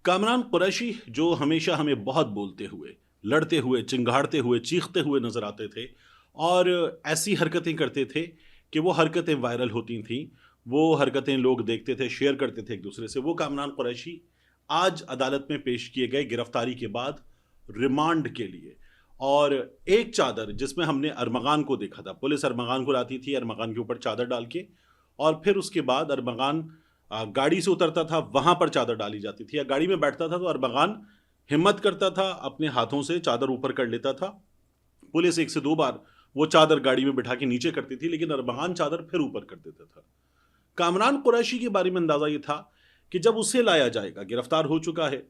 کامران قریشی جو ہمیشہ ہمیں بہت بولتے ہوئے، لڑتے ہوئے، چنگھاڑتے ہوئے، چیختے ہوئے نظر آتے تھے اور ایسی حرکتیں کرتے تھے کہ وہ حرکتیں وائرل ہوتی تھیں، وہ حرکتیں لوگ دیکھتے تھے، شیئر کرتے تھے ایک دوسرے سے۔ وہ کامران قریشی آج عدالت میں پیش کیے گئے گرفتاری کے بعد ریمانڈ کے لیے۔ اور ایک چادر جس میں ہم نے ارمغان کو دیکھا تھا، پولیس ارمغان کو لاتی تھی، ارمغان کے اوپر چادر ڈال کے، اور پھر اس کے بعد ارمغان گاڑی سے اترتا تھا، وہاں پر چادر ڈالی جاتی تھی، یا گاڑی میں بیٹھتا تھا تو ارمغان ہمت کرتا تھا، اپنے ہاتھوں سے چادر اوپر کر لیتا تھا۔ پولیس ایک سے دو بار وہ چادر گاڑی میں بٹھا کے نیچے کرتی تھی، لیکن ارمغان چادر پھر اوپر کر دیتا تھا۔ کامران قریشی کے بارے میں اندازہ یہ تھا کہ جب اسے لایا جائے گا، گرفتار ہو چکا ہے،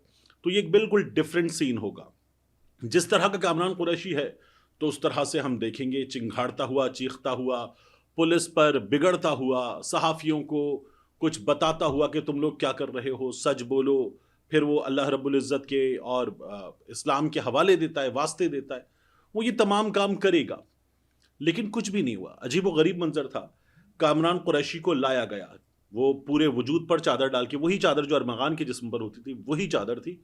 تو یہ ایک بالکل ڈفرینٹ سین ہوگا۔ جس طرح کا کامران قریشی ہے تو اس طرح سے ہم دیکھیں گے چنگھاڑتا ہوا، چیختا ہوا، پولیس پر بگڑتا ہوا، صحافیوں کو کچھ بتاتا ہوا کہ تم لوگ کیا کر رہے ہو، سچ بولو۔ پھر وہ اللہ رب العزت کے اور اسلام کے حوالے دیتا ہے، واسطے دیتا ہے، وہ یہ تمام کام کرے گا، لیکن کچھ بھی نہیں ہوا۔ عجیب و غریب منظر تھا۔ کامران قریشی کو لایا گیا، وہ پورے وجود پر چادر ڈال کے، وہی چادر جو ارمغان کے جسم پر ہوتی تھی وہی چادر تھی،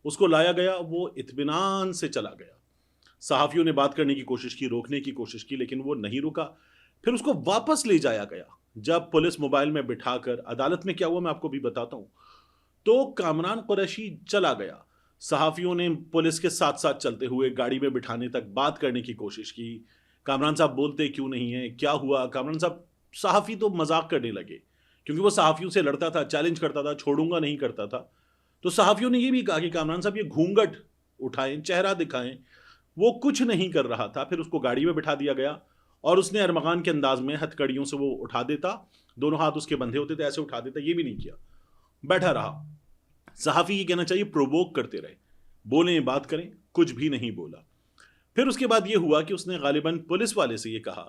اس کو لایا گیا، وہ اطمینان سے چلا گیا۔ صحافیوں نے بات کرنے کی کوشش کی، روکنے کی کوشش کی، لیکن وہ نہیں رکا۔ پھر اس کو واپس لے جایا گیا۔ جب پولیس موبائل میں بٹھا کر، عدالت میں کیا ہوا میں آپ کو بھی بتاتا ہوں، تو کامران قریشی چلا گیا۔ صحافیوں نے پولیس کے ساتھ ساتھ چلتے ہوئے گاڑی میں بٹھانے تک بات کرنے کی کوشش کی، کامران صاحب بولتے کیوں نہیں ہیں، کیا ہوا کامران صاحب۔ صحافی تو مذاق کرنے لگے، کیونکہ وہ صحافیوں سے لڑتا تھا، چیلنج کرتا تھا، چھوڑوں گا نہیں کرتا تھا۔ تو صحافیوں نے یہ بھی کہا کہ کامران صاحب یہ گھونگھٹ اٹھائیں، چہرہ دکھائیں۔ وہ کچھ نہیں کر رہا تھا۔ پھر اس کو گاڑی میں بٹھا دیا گیا اور اس نے ارمغان کے انداز میں ہتھ کڑیوں سے وہ اٹھا دیتا، دونوں ہاتھ اس کے بندھے ہوتے تھے، ایسے اٹھا دیتا، یہ بھی نہیں کیا، بیٹھا رہا۔ صحافی یہ کہنا چاہیے پرووک کرتے رہے، بولیں بات کریں، کچھ بھی نہیں بولا۔ پھر اس کے بعد یہ ہوا کہ اس نے غالباً پولیس والے سے یہ کہا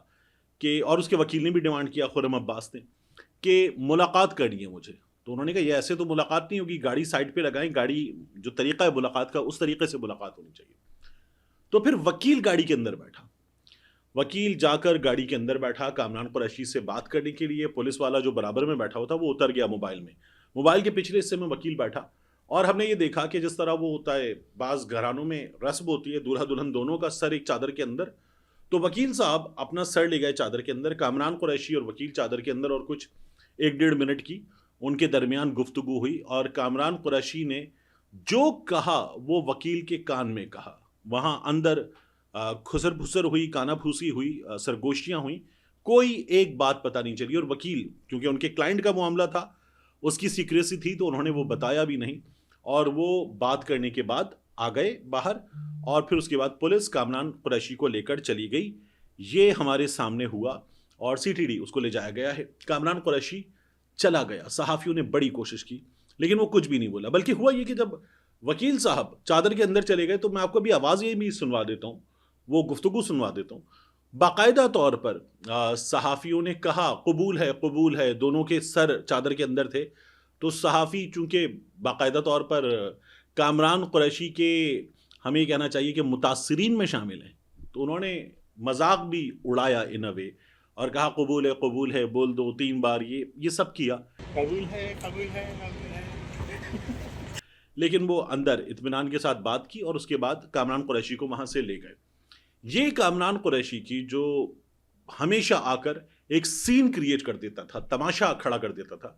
کہ، اور اس کے وکیل نے بھی ڈیمانڈ کیا، خرم عباس نے، کہ ملاقات کرنی ہے مجھے۔ تو انہوں نے کہا یہ ایسے تو ملاقات نہیں ہوگی، گاڑی سائڈ پہ لگائیں، گاڑی جو طریقہ ہے ملاقات کا اس طریقے سے ملاقات ہونی چاہیے۔ تو پھر وکیل گاڑی کے اندر بیٹھا، وکیل جا کر گاڑی کے اندر بیٹھا کامران قریشی سے بات کرنے کے لیے۔ پولیس والا جو برابر میں بیٹھا ہوتا وہ اتر گیا موبائل میں، موبائل کے پچھلے حصے میں وکیل بیٹھا، اور ہم نے یہ دیکھا کہ جس طرح وہ ہوتا ہے، بعض گھرانوں میں رسم ہوتی ہے دولہا دلہن دونوں کا سر ایک چادر کے اندر، تو وکیل صاحب اپنا سر لے گئے چادر کے اندر، کامران قریشی اور وکیل چادر کے اندر، اور کچھ 1-1.5 منٹ کی ان کے درمیان گفتگو ہوئی، اور کامران قریشی نے جو کہا وہ وکیل کے کان میں کہا۔ وہاں اندر کھسر بھسر ہوئی، کانا پھوسی ہوئی، سرگوشیاں ہوئیں، کوئی ایک بات پتہ نہیں چلی۔ اور وکیل کیونکہ ان کے کلائنٹ کا معاملہ تھا، اس کی سیکریسی تھی، تو انہوں نے وہ بتایا بھی نہیں، اور وہ بات کرنے کے بعد آ گئے باہر، اور پھر اس کے بعد پولیس کامران قریشی کو لے کر چلی گئی۔ یہ ہمارے سامنے ہوا، اور CTD اس کو لے جایا گیا ہے۔ کامران قریشی چلا گیا، صحافیوں نے بڑی کوشش کی، لیکن وہ کچھ بھی نہیں بولا۔ بلکہ ہوا یہ کہ جب وکیل صاحب چادر کے اندر چلے گئے، تو میں آپ کو بھی آواز یہ بھی سنوا دیتا ہوں، وہ گفتگو سنوا دیتا ہوں۔ باقاعدہ طور پر صحافیوں نے کہا قبول ہے، قبول ہے، دونوں کے سر چادر کے اندر تھے، تو صحافی چونکہ باقاعدہ طور پر کامران قریشی کے، ہمیں یہ کہنا چاہیے کہ متاثرین میں شامل ہیں، تو انہوں نے مذاق بھی اڑایا ان وے، اور کہا قبول ہے، بول دو 3 بار، یہ سب کیا، قبول ہے، قبول ہے، قبول ہے۔ لیکن وہ اندر اطمینان کے ساتھ بات کی، اور اس کے بعد کامران قریشی کو وہاں سے لے گئے۔ یہ کامران قریشی کی جو ہمیشہ آ کر ایک سین کریٹ کر دیتا تھا، تماشا کھڑا کر دیتا تھا،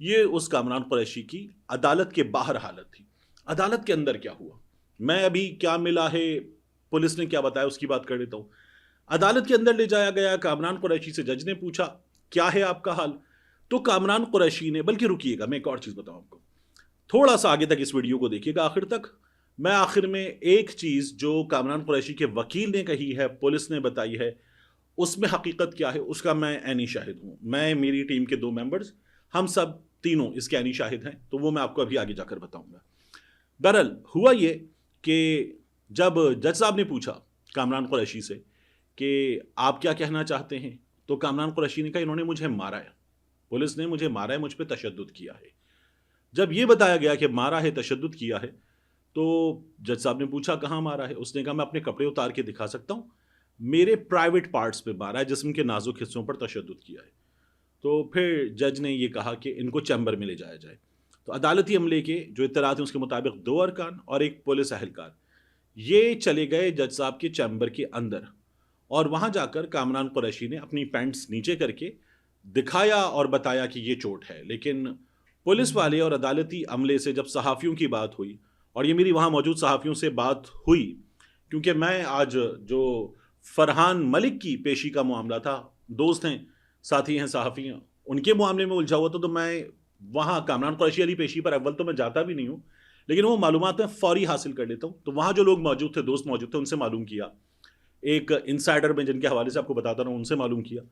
یہ اس کامران قریشی کی عدالت کے باہر حالت تھی۔ عدالت کے اندر کیا ہوا، میں ابھی کیا ملا ہے، پولیس نے کیا بتایا، اس کی بات کر دیتا ہوں۔ عدالت کے اندر لے جایا گیا، کامران قریشی سے جج نے پوچھا کیا ہے آپ کا حال، تو کامران قریشی نے، بلکہ رکیے گا میں ایک اور چیز بتاؤں آپ کو، تھوڑا سا آگے تک اس ویڈیو کو دیکھیے گا آخر تک۔ میں آخر میں ایک چیز جو کامران قریشی کے وکیل نے کہی ہے، پولیس نے بتائی ہے، اس میں حقیقت کیا ہے اس کا میں عینی شاہد ہوں۔ میں، میری ٹیم کے 2 ممبرز، ہم سب تینوں اس کے عینی شاہد ہیں، تو وہ میں آپ کو ابھی آگے جا کر بتاؤں گا۔ بہرحال ہوا یہ کہ جب جج صاحب نے پوچھا کامران قریشی سے کہ آپ کیا کہنا چاہتے ہیں، تو کامران قریشی نے کہا انہوں نے مجھے مارا ہے، پولیس نے مجھے مارا ہے، مجھ پہ تشدد کیا ہے۔ جب یہ بتایا گیا کہ مارا ہے، تشدد کیا ہے، تو جج صاحب نے پوچھا کہاں مارا ہے، اس نے کہا میں اپنے کپڑے اتار کے دکھا سکتا ہوں، میرے پرائیویٹ پارٹس پہ مارا ہے، جسم کے نازک حصوں پر تشدد کیا ہے۔ تو پھر جج نے یہ کہا کہ ان کو چیمبر میں لے جایا جائے۔ تو عدالتی عملے کے جو اطلاعات ہیں اس کے مطابق 2 ارکان اور ایک پولیس اہلکار یہ چلے گئے جج صاحب کے چیمبر کے اندر، اور وہاں جا کر کامران قریشی نے اپنی پینٹس نیچے کر کے دکھایا اور بتایا کہ یہ چوٹ ہے. لیکن پولیس والے اور عدالتی عملے سے جب صحافیوں کی بات ہوئی، اور یہ میری وہاں موجود صحافیوں سے بات ہوئی کیونکہ میں آج جو فرحان ملک کی پیشی کا معاملہ تھا، دوست ہیں، ساتھی ہیں، صحافی ہیں، ان کے معاملے میں الجھا ہوا تھا، تو میں وہاں کامران قریشی علی پیشی پر اول تو میں جاتا بھی نہیں ہوں، لیکن وہ معلومات میں فوری حاصل کر لیتا ہوں. تو وہاں جو لوگ موجود تھے، دوست موجود تھے، ان سے معلوم کیا، ایک انسائڈر میں جن کے حوالے سے آپ کو بتاتا رہا ہوں ان سے معلوم کیا،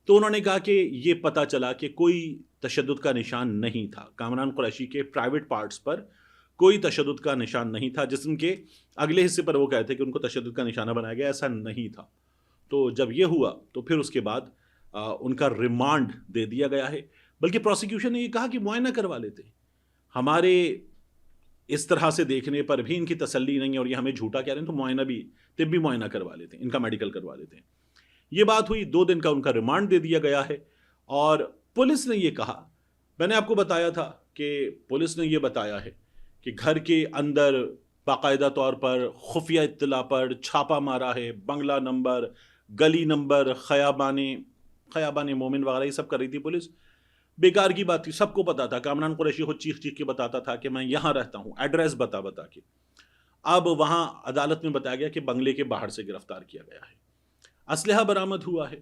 تو انہوں نے کہا کہ یہ پتہ چلا کہ کوئی تشدد کا نشان نہیں تھا. کامران قریشی کے پرائیویٹ پارٹس پر کوئی تشدد کا نشان نہیں تھا. جسم کے اگلے حصے پر وہ کہتے کہ ان کو تشدد کا نشانہ بنایا گیا، ایسا نہیں تھا. تو جب یہ ہوا تو پھر اس کے بعد ان کا ریمانڈ دے دیا گیا ہے. بلکہ پروسیکیوشن نے یہ کہا کہ معائنہ کروا لیتے، ہمارے اس طرح سے دیکھنے پر بھی ان کی تسلی نہیں ہے اور یہ ہمیں جھوٹا کہہ رہے ہیں، تو معائنہ بھی، طبی معائنہ کروا لیتے ہیں، ان کا میڈیکل کروا لیتے ہیں. یہ بات ہوئی، 2 دن کا ان کا ریمانڈ دے دیا گیا ہے. اور پولیس نے یہ کہا، میں نے آپ کو بتایا تھا کہ پولیس نے یہ بتایا ہے کہ گھر کے اندر باقاعدہ طور پر خفیہ اطلاع پر چھاپا مارا ہے، بنگلہ نمبر، گلی نمبر، خیابان مومن وغیرہ یہ سب کر رہی تھی پولیس. بیکار کی بات تھی، سب کو پتا تھا. کامران قریشی خود چیخ چیخ کے بتاتا تھا کہ میں یہاں رہتا ہوں، ایڈریس بتا کے. اب وہاں عدالت میں بتایا گیا کہ بنگلے کے باہر سے گرفتار کیا گیا ہے، اسلحہ برآمد ہوا ہے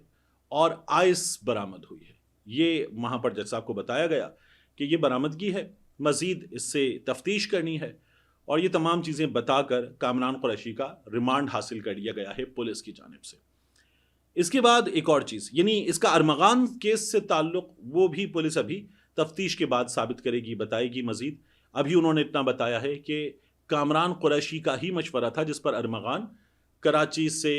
اور آئس برآمد ہوئی ہے. یہ وہاں پر جج صاحب کو بتایا گیا کہ یہ برآمدگی ہے، مزید اس سے تفتیش کرنی ہے، اور یہ تمام چیزیں بتا کر کامران قریشی کا ریمانڈ حاصل کر لیا گیا ہے پولیس کی جانب سے. اس کے بعد ایک اور چیز، یعنی اس کا ارمغان کیس سے تعلق، وہ بھی پولیس ابھی تفتیش کے بعد ثابت کرے گی، بتائے گی مزید. ابھی انہوں نے اتنا بتایا ہے کہ کامران قریشی کا ہی مشورہ تھا جس پر ارمغان کراچی سے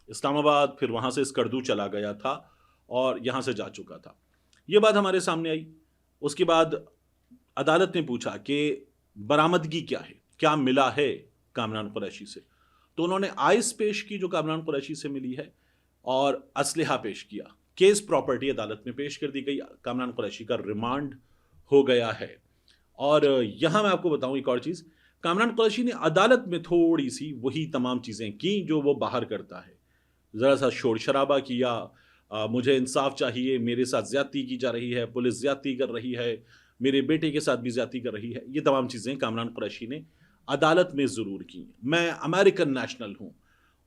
اسلام آباد، پھر وہاں سے اسکردو چلا گیا تھا اور یہاں سے جا چکا تھا. یہ بات ہمارے سامنے آئی. اس کے بعد عدالت نے پوچھا کہ برآمدگی کیا ہے، کیا ملا ہے کامران قریشی سے. تو انہوں نے آئس پیش کی جو کامران قریشی سے ملی ہے، اور اسلحہ پیش کیا. کیس پراپرٹی عدالت میں پیش کر دی گئی. کامران قریشی کا ریمانڈ ہو گیا ہے. اور یہاں میں آپ کو بتاؤں ایک اور چیز، کامران قریشی نے عدالت میں تھوڑی سی وہی تمام چیزیں کی جو وہ باہر کرتا ہے. ذرا سا شور شرابہ کیا، مجھے انصاف چاہیے، میرے ساتھ زیادتی کی جا رہی ہے، پولیس زیادتی کر رہی ہے، میرے بیٹے کے ساتھ بھی زیادتی کر رہی ہے. یہ تمام چیزیں کامران قریشی نے عدالت میں ضرور کی. میں امریکن نیشنل ہوں،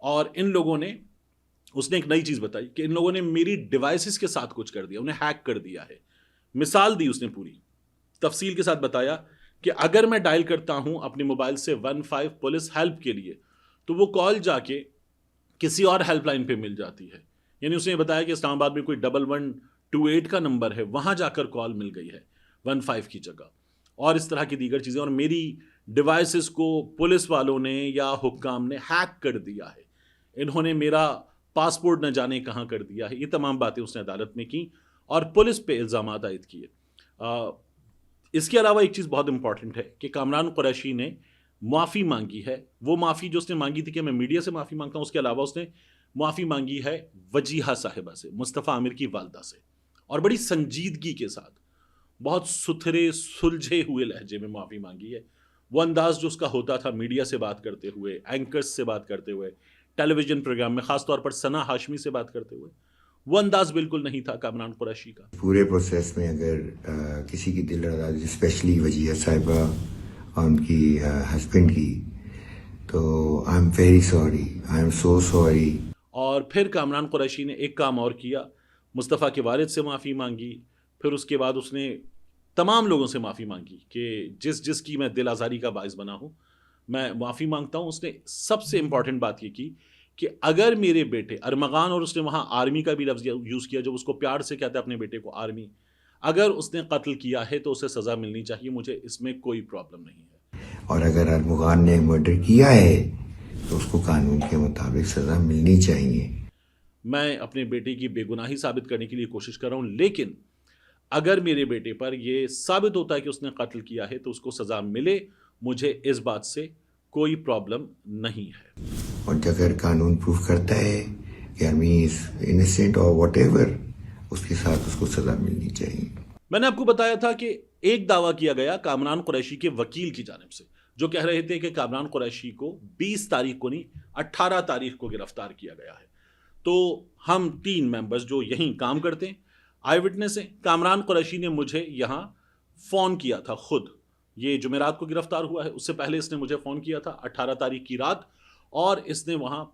اور ان لوگوں نے، اس نے ایک نئی چیز بتائی کہ ان لوگوں نے میری ڈیوائسز کے ساتھ کچھ کر دیا، انہیں ہیک کر دیا ہے. مثال دی اس نے، پوری تفصیل کے ساتھ بتایا کہ اگر میں ڈائل کرتا ہوں اپنے موبائل سے 15 پولیس ہیلپ کے لیے، تو وہ کال جا کے کسی اور ہیلپ لائن پہ مل جاتی ہے. یعنی اس نے بتایا کہ اسلام آباد میں کوئی 1128 کا نمبر ہے، وہاں جا کر کال مل گئی ہے 15 کی جگہ، اور اس طرح کی دیگر چیزیں. اور میری ڈیوائسز کو پولیس والوں نے یا حکام نے ہیک کر دیا ہے، انہوں نے میرا پاسپورٹ نہ جانے کہاں کر دیا ہے. یہ تمام باتیں اس نے عدالت میں کی اور پولیس پہ الزامات عائد کیے. اس کے علاوہ ایک چیز بہت امپورٹنٹ ہے کہ کامران قریشی نے معافی مانگی ہے. وہ معافی جو اس نے مانگی تھی کہ میں میڈیا سے معافی مانگتا ہوں، اس کے علاوہ اس نے معافی مانگی ہے وجیہہ صاحبہ سے، مصطفیٰ عامر کی والدہ سے، اور بڑی سنجیدگی کے ساتھ، بہت ستھرے سلجھے ہوئے لہجے میں معافی مانگی ہے. وہ انداز جو اس کا ہوتا تھا میڈیا سے بات کرتے ہوئے، اینکرز سے بات کرتے ہوئے، ٹیلی ویژن پروگرام میں خاص طور پر ثنا ہاشمی سے بات کرتے ہوئے، وہ انداز بالکل نہیں تھا کامران قریشی کا. پورے پروسیس میں اگر کسی کی دل آزاری، اسپیشلی وجیہہ صاحبہ اور ان کی ہسبینڈ کی، تو I am very sorry, I am so sorry. اور پھر کامران قریشی نے ایک کام اور کیا، مصطفیٰ کے والد سے معافی مانگی. پھر اس کے بعد اس نے تمام لوگوں سے معافی مانگی کہ جس کی میں دل آزاری کا باعث بنا ہوں، میں معافی مانگتا ہوں. اس نے سب سے امپورٹنٹ بات یہ کی کہ اگر میرے بیٹے ارمغان، اور اس نے وہاں آرمی کا بھی لفظ یوز کیا، جب اس کو پیار سے کہتا ہے اپنے بیٹے کو آرمی، اگر اس نے قتل کیا ہے تو اسے سزا ملنی چاہیے، مجھے اس میں کوئی پرابلم نہیں ہے. اور اگر ارمغان نے مرڈر کیا ہے تو اس کو قانون کے مطابق سزا ملنی چاہیے. میں اپنے بیٹے کی بے گناہی ثابت کرنے کے لیے کوشش کر رہا ہوں، لیکن اگر میرے بیٹے پر یہ ثابت ہوتا ہے کہ اس نے قتل کیا ہے تو اس کو سزا ملے، مجھے اس بات سے کوئی پرابلم نہیں ہے. اور اگر قانون پروف کرتا ہے کہ آرمی از انسینٹ اور واٹ ایور، اس کے ساتھ اس کو سزا ملنی چاہیے. میں نے آپ کو بتایا تھا کہ ایک دعویٰ کیا گیا کامران قریشی کے وکیل کی جانب سے، جو کہہ رہے تھے کہ کامران قریشی کو 20 تاریخ کو نہیں 18 تاریخ کو گرفتار کیا گیا ہے۔ تو ہم 3 ممبرز جو یہیں کام کرتے ہیں، آئی وٹنس ہیں، کامران قریشی نے مجھے یہاں فون کیا تھا خود، یہ جمعرات کو گرفتار ہوا ہے، اس سے پہلے اس نے مجھے فون کیا تھا 18 تاریخ کی رات، اور اس نے وہاں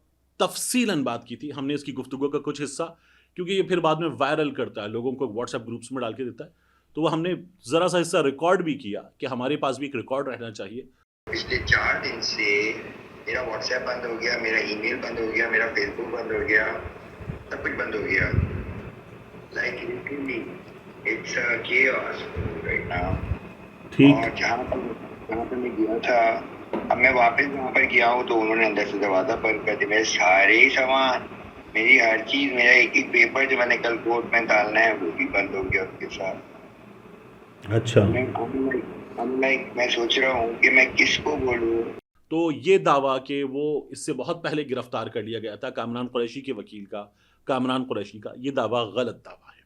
تفصیلاً بات کی تھی۔ ہم نے اس کی گفتگو کا کچھ حصہ، کیونکہ یہ پھر بعد میں وائرل کرتا ہے، لوگوں کو واٹس ایپ گروپس میں ڈال کے دیتا ہے، تو وہ ہم نے ذرا سا حصہ ریکارڈ بھی کیا کہ ہمارے پاس بھی ایک ریکارڈ رہنا چاہیے۔ پچھلے 4 دن سے میرا واٹس ایپ بند ہو گیا، میرا ای میل بند ہو گیا، میرا فیس بک بند ہو گیا، سب کچھ بند ہو گیا۔ Like literally it's chaos right now. اور جہاں پر میں گیا تھا، اب میں واپس وہاں پر گیا ہوں تو انہوں نے اندر سے دروازہ بند کر دیا، میرے سارے سامان، میری ہر چیز، میرا ایک ایک پیپر جو میں نے کل کورٹ میں ڈالنا ہے وہ بھی بند ہو گیا اس کے ساتھ۔ اچھا، میں سوچ رہا ہوں کہ میں کس کو بولوں۔ تو یہ دعویٰ کہ وہ اس سے بہت پہلے گرفتار کر لیا گیا تھا کامران قریشی کے وکیل کا، کامران قریشی کا، یہ دعویٰ غلط دعویٰ ہے۔